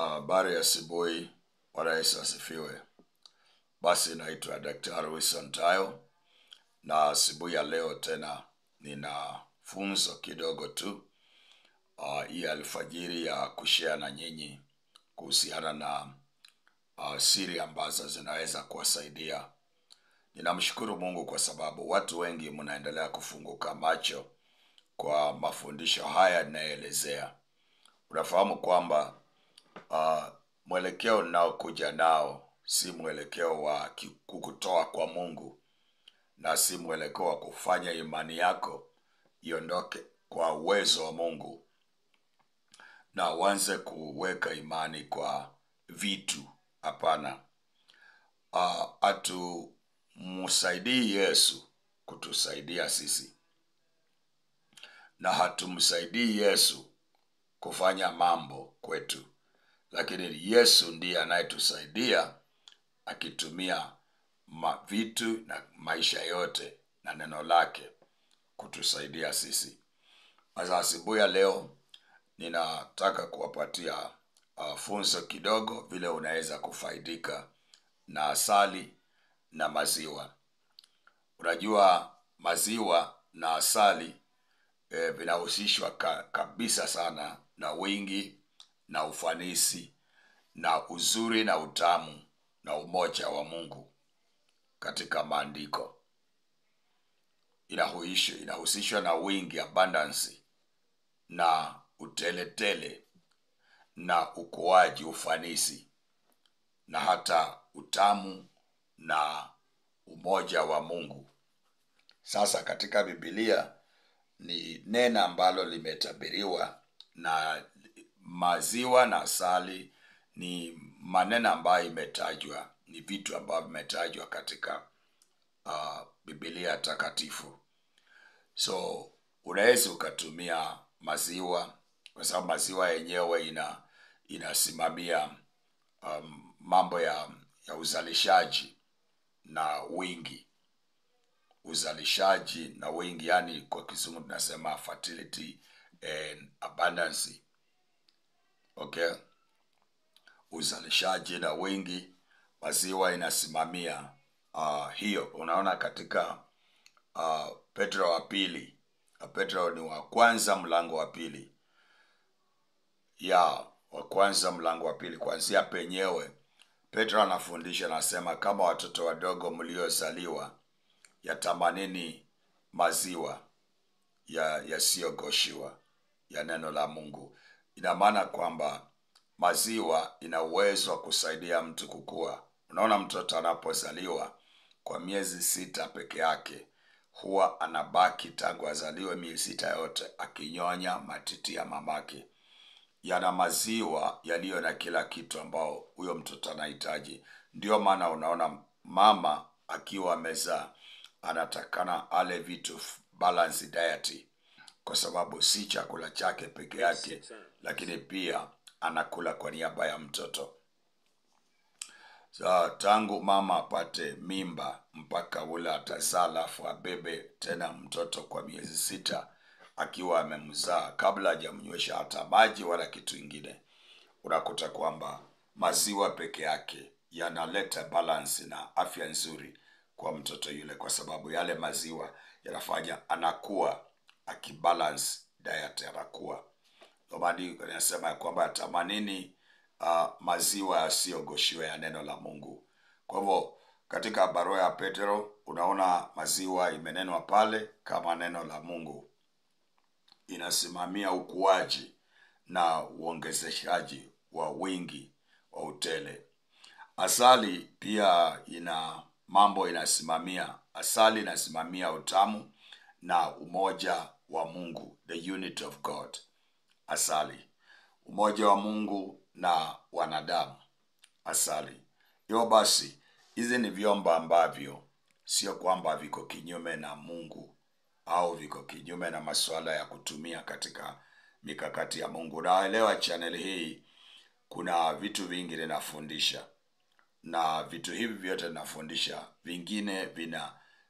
Habari ya asubuhi, Bwana Yesu asifiwe. Basi naitwa Daktari Wilson Tayo, na asubuhi ya leo tena nina funzo kidogo tu hii alfajiri ya kushare na nyinyi kuhusiana na siri ambazo zinaweza kuwasaidia. Ninamshukuru Mungu kwa sababu watu wengi mnaendelea kufunguka macho kwa mafundisho haya ninayoelezea. Unafahamu kwamba mwelekeo ninaokuja nao si mwelekeo wa kukutoa kwa Mungu, na si mwelekeo wa kufanya imani yako iondoke kwa uwezo wa Mungu na uanze kuweka imani kwa vitu. Hapana. Hatumsaidii Yesu kutusaidia sisi, na hatumsaidii Yesu kufanya mambo kwetu, lakini Yesu ndiye anayetusaidia akitumia vitu na maisha yote na neno lake kutusaidia sisi. Sasa asubuhi ya leo ninataka kuwapatia funzo kidogo vile unaweza kufaidika na asali na maziwa. Unajua maziwa na asali vinahusishwa kabisa sana na wingi na ufanisi na uzuri na utamu na umoja wa Mungu katika maandiko. Inahusishwa na wingi, abundance, na uteletele na ukuaji, ufanisi, na hata utamu na umoja wa Mungu. Sasa katika Biblia ni neno ambalo limetabiriwa, na maziwa na asali ni maneno ambayo imetajwa, ni vitu ambavyo vimetajwa katika Biblia takatifu. So unaweza ukatumia maziwa kwa sababu maziwa yenyewe inasimamia mambo ya uzalishaji na wingi. Uzalishaji na wingi, yani kwa Kizungu tunasema fertility and abundance. Okay? Uzalishaji na wingi, maziwa inasimamia hiyo. Unaona katika Petro wa pili, Petro ni wa kwanza mlango wa pili, wa kwanza mlango wa pili, kuanzia penyewe Petro anafundisha, anasema kama watoto wadogo mliozaliwa, yatamanini maziwa yasiyogoshiwa ya neno la Mungu. Ina maana kwamba maziwa ina uwezo wa kusaidia mtu kukua. Unaona, mtoto anapozaliwa kwa miezi 6 peke yake, huwa anabaki tangu azaliwe miezi 6 yote akinyonya matiti ya mamake. Yana maziwa yaliyo na kila kitu ambao huyo mtoto anahitaji. Ndio maana unaona mama akiwa amezaa anatakana ale vitu balanced diet, kwa sababu si chakula chake peke yake, lakini pia anakula kwa niaba ya mtoto. So, tangu mama apate mimba mpaka ule atazaa, alafu abebe tena mtoto kwa miezi 6 akiwa amemzaa, kabla hajamnywesha hata maji wala kitu kingine, unakuta kwamba maziwa peke yake yanaleta balance na afya nzuri kwa mtoto yule, kwa sababu yale maziwa yanafanya anakuwa akibalance diet, anakuwa. Ndio maana anasema kwamba tamanini maziwa yasiyogoshiwa ya neno la Mungu. Kwa hivyo katika barua ya Petro unaona maziwa imenenwa pale kama neno la Mungu. Inasimamia ukuaji na uongezeshaji wa wingi wa utele. Asali pia ina mambo inasimamia. Asali inasimamia utamu na umoja wa Mungu, the unity of God. Asali, umoja wa Mungu na wanadamu. Asali. Hivyo basi hizi ni vyombo ambavyo sio kwamba viko kinyume na Mungu au viko kinyume na masuala ya kutumia katika mikakati ya Mungu. Naelewa channel hii kuna vitu vingi ninafundisha, na vitu hivi vyote ninafundisha, vingine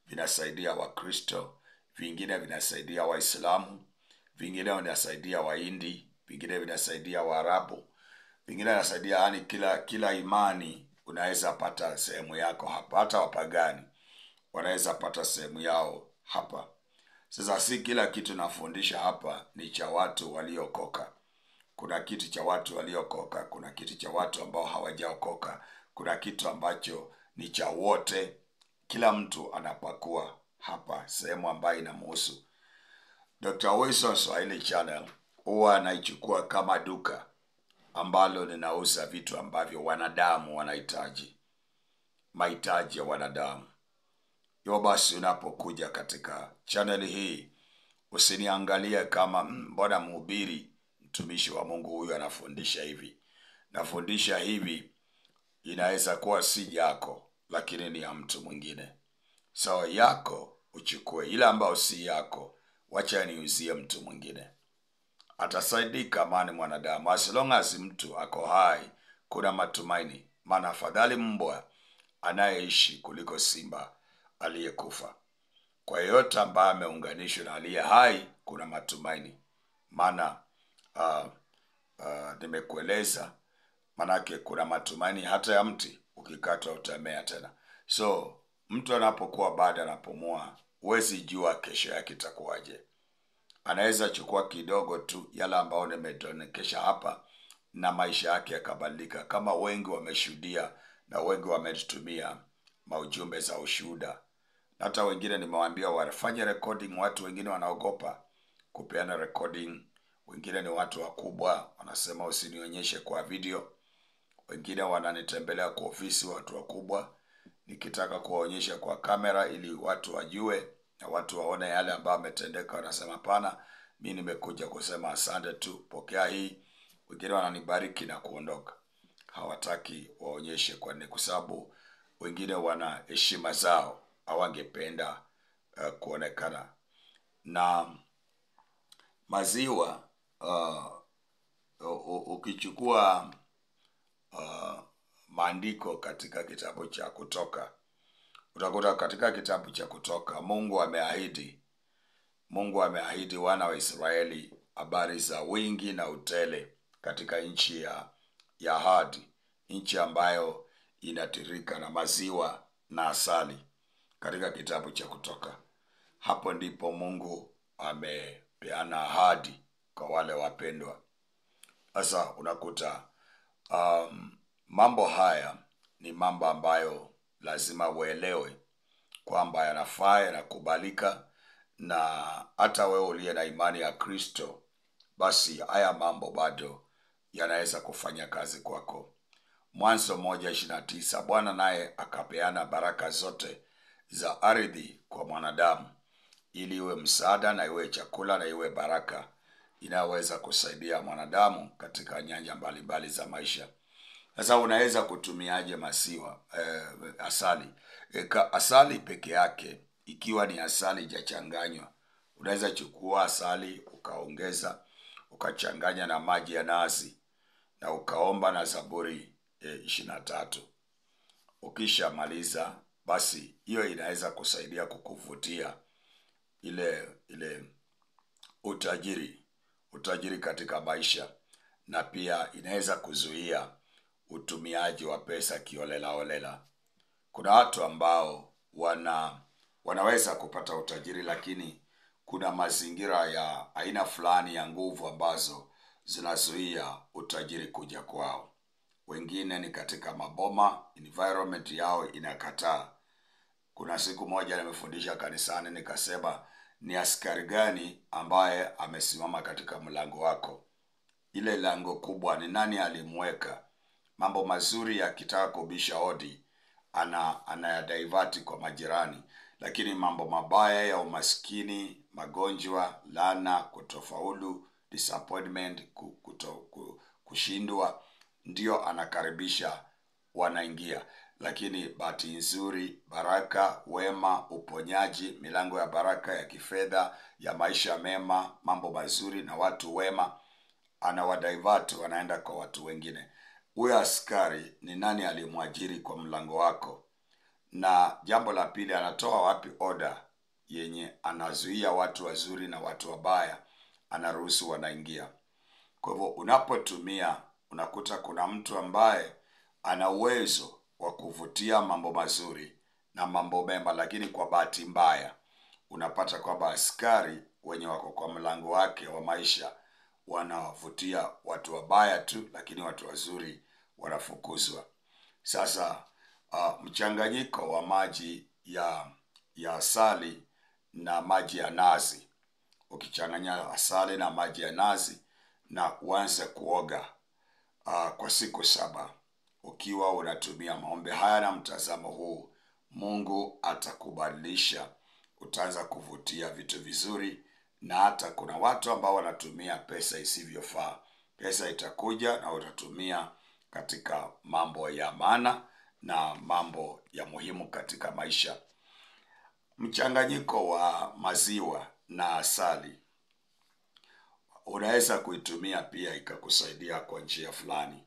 vinasaidia Wakristo, vingine vinasaidia Waislamu, vingine vinasaidia Wahindi, vingine vinasaidia Waarabu, pengine anasaidia, yani kila imani unaweza pata sehemu yako hapa. Hata wapagani wanaweza pata sehemu yao hapa. Sasa si kila kitu nafundisha hapa ni cha watu waliokoka. Kuna kitu cha watu waliokoka, kuna kitu cha watu ambao hawajaokoka, kuna kitu ambacho ni cha wote. Kila mtu anapakua hapa sehemu ambayo inamhusu. Dr. Wilson Swahili Channel huwa anaichukua kama duka ambalo linauza vitu ambavyo wanadamu wanahitaji, mahitaji ya wanadamu. Yo basi, unapokuja katika channel hii usiniangalie kama mbona mhubiri mtumishi wa Mungu huyu anafundisha hivi. Nafundisha hivi, inaweza kuwa si yako, lakini ni ya mtu mwingine. So yako uchukue, ile ambayo si yako wacha niuzie mtu mwingine. Atasaidika maana mwanadamu, as long as mtu ako hai, kuna matumaini. Maana afadhali mbwa anayeishi kuliko simba aliyekufa. Kwa yote ambaye ameunganishwa na aliye hai, kuna matumaini. Maana nimekueleza, manake kuna matumaini hata ya mti ukikatwa utamea tena. So mtu anapokuwa bado anapumua, huwezi jua kesho yake itakuwaje. Anaweza chukua kidogo tu yale ambao nimedonekesha hapa na maisha yake yakabadilika, kama wengi wameshuhudia na wengi wametumia maujumbe za ushuhuda. Hata wengine nimewaambia wafanye recording. Watu wengine wanaogopa kupeana recording. Wengine ni watu wakubwa, wanasema usinionyeshe kwa video. Wengine wananitembelea kwa ofisi, watu wakubwa, nikitaka kuwaonyesha kwa kamera ili watu wajue na watu waone yale ambayo ametendeka. Wanasema pana, mimi nimekuja kusema asante tu, pokea hii. Wengine wananibariki na kuondoka. Hawataki waonyeshe kwa sababu wengine wana heshima zao, hawangependa kuonekana. Na maziwa, ukichukua maandiko katika kitabu cha Kutoka, utakuta katika kitabu cha Kutoka Mungu ameahidi wana wa Israeli habari za wingi na utele katika nchi ya ahadi, nchi ambayo inatirika na maziwa na asali. Katika kitabu cha Kutoka, hapo ndipo Mungu amepeana ahadi kwa wale wapendwa. Sasa unakuta mambo haya ni mambo ambayo lazima uelewe kwamba yanafaa, yanakubalika, na hata wewe uliye na imani ya Kristo, basi haya mambo bado yanaweza kufanya kazi kwako. Mwanzo 1:29, Bwana naye akapeana baraka zote za ardhi kwa mwanadamu, ili iwe msaada na iwe chakula na iwe baraka inaweza kusaidia mwanadamu katika nyanja mbalimbali za maisha. Sasa unaweza kutumiaje asali? Asali peke yake, ikiwa ni asali hajachanganywa, unaweza chukua asali ukaongeza, ukachanganya na maji ya nazi na ukaomba na Zaburi 23. Ukisha maliza, basi hiyo inaweza kusaidia kukuvutia ile utajiri katika maisha, na pia inaweza kuzuia utumiaji wa pesa kiolela. Kuna watu ambao wanaweza kupata utajiri, lakini kuna mazingira ya aina fulani ya nguvu ambazo zinazuia utajiri kuja kwao. Wengine ni katika maboma, environment yao inakataa. Kuna siku moja nimefundisha kanisani, nikasema ni askari gani ambaye amesimama katika mlango wako? Ile lango kubwa ni nani alimweka? Mambo mazuri yakitaka kubisha hodi, anayadivert kwa majirani, lakini mambo mabaya ya umaskini, magonjwa, laana, kutofaulu, disappointment, kushindwa, ndio anakaribisha, wanaingia. Lakini bahati nzuri, baraka, wema, uponyaji, milango ya baraka, ya kifedha, ya maisha mema, mambo mazuri na watu wema, anawadivert, wanaenda kwa watu wengine. Huyo askari ni nani alimwajiri kwa mlango wako? Na jambo la pili, anatoa wapi order yenye anazuia watu wazuri na watu wabaya anaruhusu wanaingia? Kwa hivyo unapotumia Unakuta kuna mtu ambaye ana uwezo wa kuvutia mambo mazuri na mambo mema, lakini kwa bahati mbaya unapata kwamba askari wenye wako kwa mlango wake wa maisha wanawavutia watu wabaya tu, lakini watu wazuri wanafukuzwa. Sasa mchanganyiko wa maji ya asali na maji ya nazi, ukichanganya asali na maji ya nazi na uanze kuoga kwa siku 7, ukiwa unatumia maombi haya na mtazamo huu, Mungu atakubadilisha. Utaanza kuvutia vitu vizuri, na hata kuna watu ambao wanatumia pesa isivyofaa. Pesa itakuja na utatumia katika mambo ya maana na mambo ya muhimu katika maisha. Mchanganyiko wa maziwa na asali unaweza kuitumia pia ikakusaidia kwa njia fulani.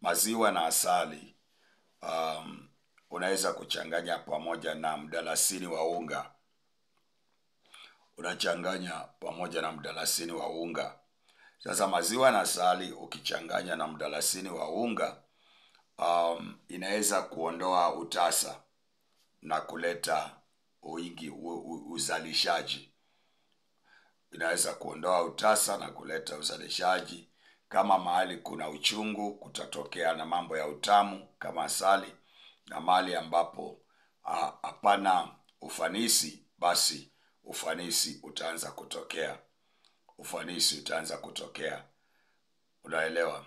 Maziwa na asali unaweza kuchanganya pamoja na mdalasini wa unga. Unachanganya pamoja na mdalasini wa unga. Sasa maziwa na asali ukichanganya na mdalasini wa unga, inaweza kuondoa utasa na kuleta uzalishaji. Inaweza kuondoa utasa na kuleta uzalishaji. Kama mahali kuna uchungu, kutatokea na mambo ya utamu kama asali, na mahali ambapo hapana ufanisi, basi ufanisi utaanza kutokea. Unaelewa?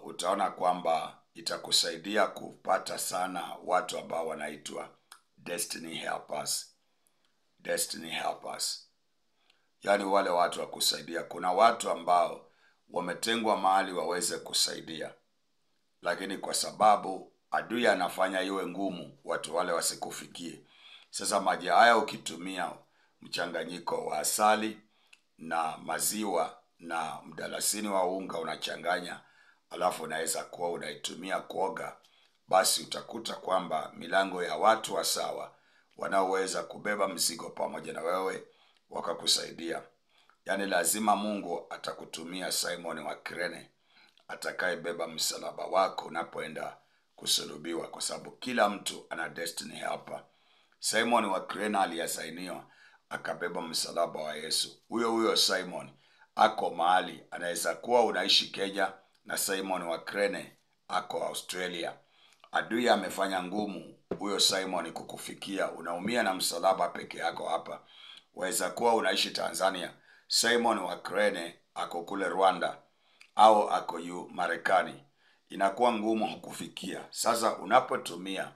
Utaona kwamba itakusaidia kupata sana watu ambao wanaitwa destiny helpers. Yaani wale watu wa kusaidia. Kuna watu ambao wametengwa mahali waweze kusaidia, lakini kwa sababu adui anafanya iwe ngumu watu wale wasikufikie. Sasa maji haya ukitumia mchanganyiko wa asali na maziwa na mdalasini wa unga unachanganya, alafu unaweza kuwa unaitumia kuoga, basi utakuta kwamba milango ya watu wa sawa wanaoweza kubeba mzigo pamoja na wewe wakakusaidia. Yaani lazima Mungu atakutumia Simon wa Kirene atakayebeba msalaba wako unapoenda kusulubiwa, kwa sababu kila mtu ana destiny helper. Simon wa Kirene aliyesainiwa akabeba msalaba wa Yesu. Huyo Simon ako mahali, anaweza kuwa unaishi Kenya na Simon wa Kirene ako Australia. Adui amefanya ngumu huyo Simon kukufikia, unaumia na msalaba peke yako hapa. Waweza kuwa unaishi Tanzania, Simon wa Kirene ako kule Rwanda au ako Marekani, inakuwa ngumu kukufikia. Sasa unapotumia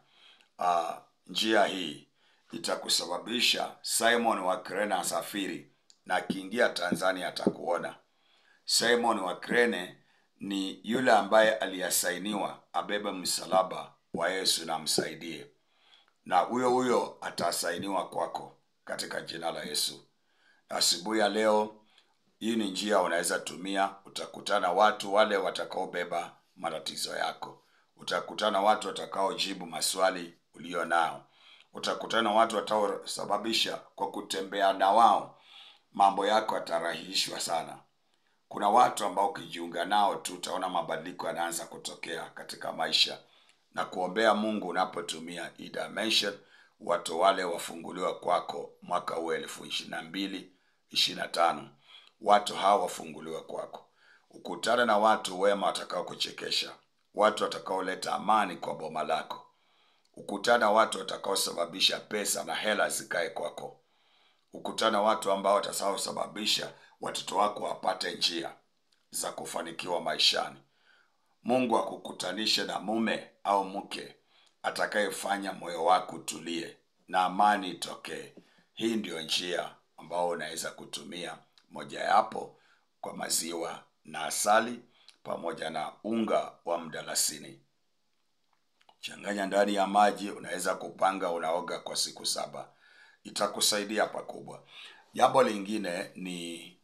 njia hii itakusababisha Simon wa Kirene asafiri, na akiingia Tanzania atakuona. Simon wa Kirene ni yule ambaye aliyasainiwa abebe msalaba wa Yesu na msaidie, na huyo atasainiwa kwako katika jina la Yesu. Asubuhi ya leo, hii ni njia unaweza tumia. Utakutana watu wale watakaobeba matatizo yako. Utakutana watu watakaojibu maswali ulio nao. Utakutana watu watakaosababisha kwa kutembea na wao mambo yako yatarahishwa sana. Kuna watu ambao ukijiunga nao tu utaona mabadiliko yanaanza kutokea katika maisha. Na kuombea Mungu unapotumia hii dimension, watu wale wafunguliwa kwako mwaka huu 2025. Watu hawa wafunguliwa kwako. Ukutane na watu wema watakao kuchekesha. Watu watakaoleta amani kwa boma lako. Ukutana watu watakaosababisha pesa na hela zikae kwako. Ukutana watu ambao watakaosababisha watoto wako wapate njia za kufanikiwa maishani. Mungu akukutanishe na mume au mke atakayefanya moyo wako utulie na amani itokee. Hii ndio njia ambao unaweza kutumia, mojawapo kwa maziwa na asali pamoja na unga wa mdalasini. Changanya ndani ya maji, unaweza kupanga unaoga kwa siku 7. Itakusaidia pakubwa. Jambo lingine ni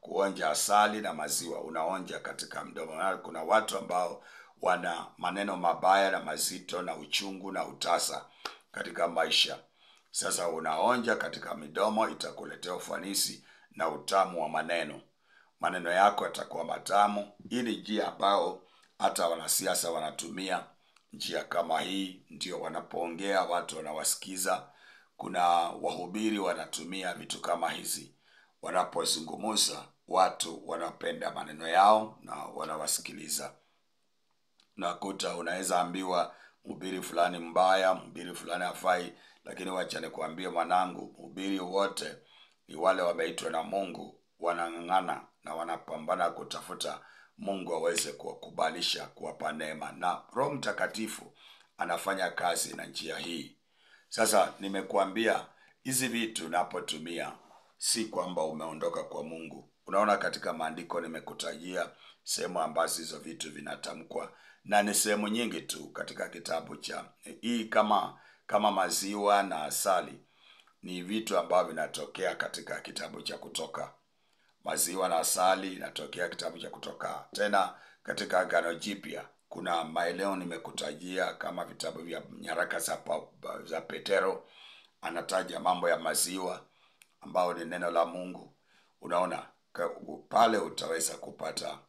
kuonja asali na maziwa. Unaonja katika mdomo. Kuna watu ambao wana maneno mabaya na mazito na uchungu na utasa katika maisha. Sasa unaonja katika midomo, itakuletea ufanisi na utamu wa maneno. maneno yako yatakuwa matamu. Hii ni njia ambayo hata wanasiasa wanatumia njia kama hii, ndio wanapoongea watu wanawasikiza. Kuna wahubiri wanatumia vitu kama hizi, wanapozungumza watu wanapenda maneno yao na wanawasikiliza. Nakuta unaweza ambiwa mhubiri fulani mbaya, mhubiri fulani hafai, lakini wacha nikwambie mwanangu, mhubiri wote ni wale wameitwa na Mungu, wanang'ang'ana na wanapambana kutafuta Mungu aweze kuwakubalisha, kuwapa neema, na Roho Mtakatifu anafanya kazi na njia hii. Sasa nimekuambia hizi vitu unapotumia si kwamba umeondoka kwa Mungu. Unaona katika maandiko nimekutajia sehemu ambazo hizo vitu vinatamkwa, na ni sehemu nyingi tu katika kitabu cha hii. Kama maziwa na asali ni vitu ambavyo vinatokea katika kitabu cha Kutoka. Maziwa na asali inatokea kitabu cha Kutoka. Tena katika Agano Jipya kuna maeneo nimekutajia kama vitabu vya nyaraka za Petero, anataja mambo ya maziwa ambao ni neno la Mungu. Unaona pale utaweza kupata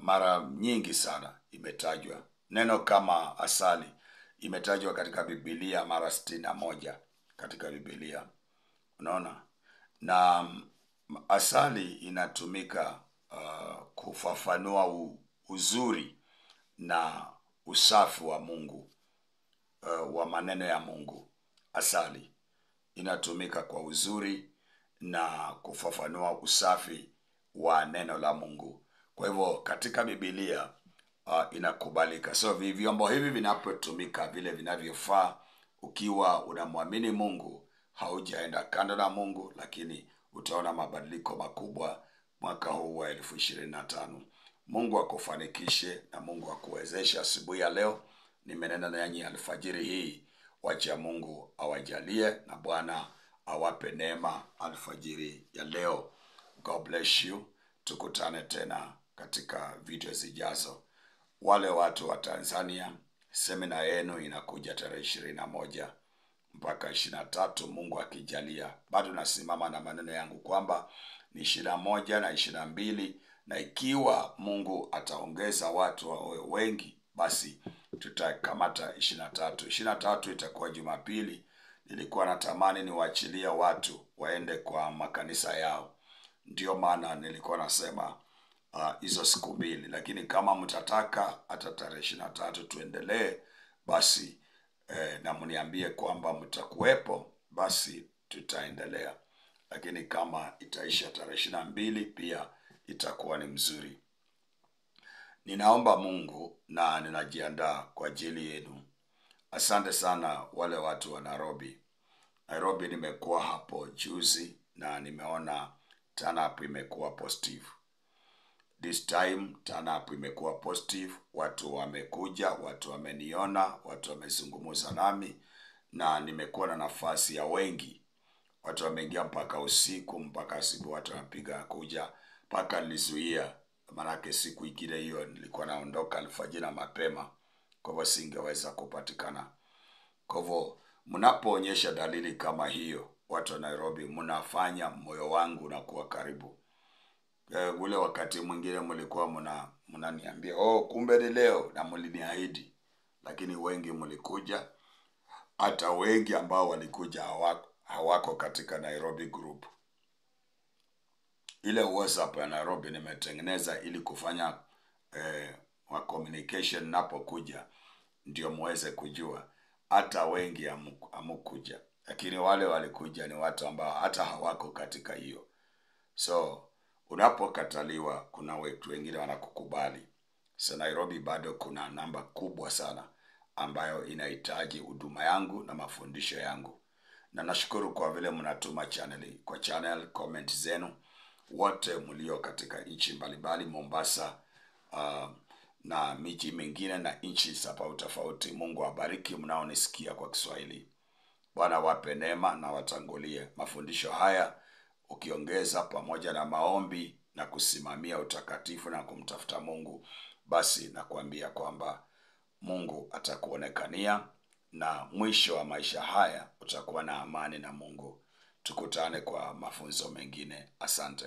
mara nyingi sana imetajwa neno kama asali. Imetajwa katika Biblia mara 61 katika Biblia. Unaona, na asali inatumika kufafanua uzuri na usafi wa Mungu, wa maneno ya Mungu. Asali inatumika kwa uzuri na kufafanua usafi wa neno la Mungu. Kwa hivyo katika Biblia inakubalika. So vyombo hivi vinapotumika vile vinavyofaa, ukiwa unamwamini Mungu, haujaenda kando na Mungu, lakini utaona mabadiliko makubwa mwaka huu wa 2025. Mungu akufanikishe na Mungu akuwezeshe. Asubuhi ya leo nimenena nanyi alfajiri hii, wacha Mungu awajalie na Bwana awape neema alfajiri ya leo. God bless you. Tukutane tena katika video zijazo. Wale watu wa Tanzania, semina yenu inakuja tarehe 21 mpaka 23, Mungu akijalia. Bado nasimama na maneno yangu kwamba ni 21 na 22, na ikiwa Mungu ataongeza watu wawe wengi, basi tutakamata 23. 23 itakuwa Jumapili. Nilikuwa natamani niwaachilie watu waende kwa makanisa yao, ndio maana nilikuwa nasema hizo siku mbili, lakini kama mtataka hata tarehe 23 tuendelee, basi na mniambie kwamba mtakuwepo, basi tutaendelea. Lakini kama itaisha tarehe 22 pia itakuwa ni mzuri. Ninaomba Mungu na ninajiandaa kwa ajili yenu. Asante sana wale watu wa Nairobi. Nairobi nimekuwa hapo juzi na nimeona turn up imekuwa positive. This time turn up imekuwa positive. Watu wamekuja, watu wameniona, watu wamezungumza nami, na nimekuwa na nafasi ya wengi. Watu wameingia mpaka usiku, mpaka asubuhi watu wanapiga kuja, mpaka nilizuia, manake siku ingine hiyo nilikuwa naondoka alfajiri na mapema, kwa hivyo singeweza kupatikana. Kwa hivyo mnapoonyesha dalili kama hiyo, watu wa Nairobi, mnafanya moyo wangu na kuwa karibu. Ule wakati mwingine mlikuwa mnaniambia kumbe ni leo, na mliniahidi, lakini wengi mlikuja. Hata wengi ambao walikuja hawako katika Nairobi group. Ile WhatsApp ya Nairobi nimetengeneza ili kufanya wa communication napokuja, ndio muweze kujua. Hata wengi hamukuja, lakini wale walikuja ni watu ambao hata hawako katika hiyo. So unapokataliwa, kuna watu wengine wanakukubali. So Nairobi bado kuna namba kubwa sana ambayo inahitaji huduma yangu na mafundisho yangu. Na nashukuru kwa vile mnatuma channel comment zenu, wote mlio katika nchi mbalimbali, Mombasa na miji mingine na nchi tofauti. Mungu awabariki mnaonisikia kwa Kiswahili. Bwana wape neema na watangulie mafundisho haya, ukiongeza pamoja na maombi na kusimamia utakatifu na kumtafuta Mungu, basi nakwambia kwamba Mungu atakuonekania, na mwisho wa maisha haya utakuwa na amani na Mungu. tukutane kwa mafunzo mengine. Asante.